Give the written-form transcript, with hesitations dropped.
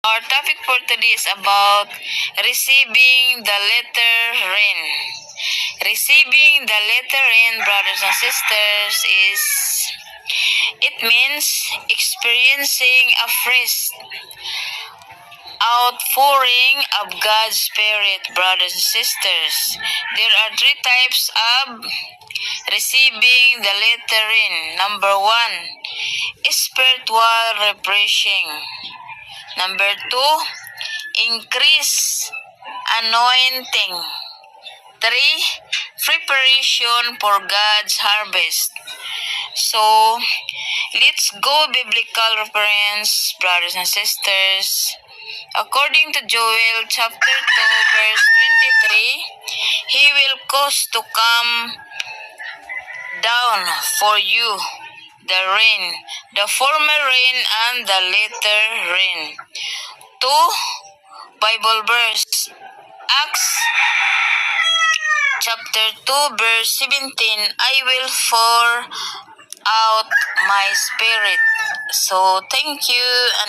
Our topic for today is about receiving the letter rain. Receiving the letter rain, brothers and sisters, it means experiencing a fresh outpouring of God's Spirit, brothers and sisters. There are three types of receiving the letter rain. Number one, spiritual refreshing. Number two, increase anointing. 3. Preparation for God's harvest. So, let's go biblical reference, brothers and sisters. According to Joel chapter 2 verse 23, He will cause to come down for you the rain, the former rain and the later rain. 2. Bible verse, Acts chapter 2 verse 17, I will pour out my spirit. So thank you and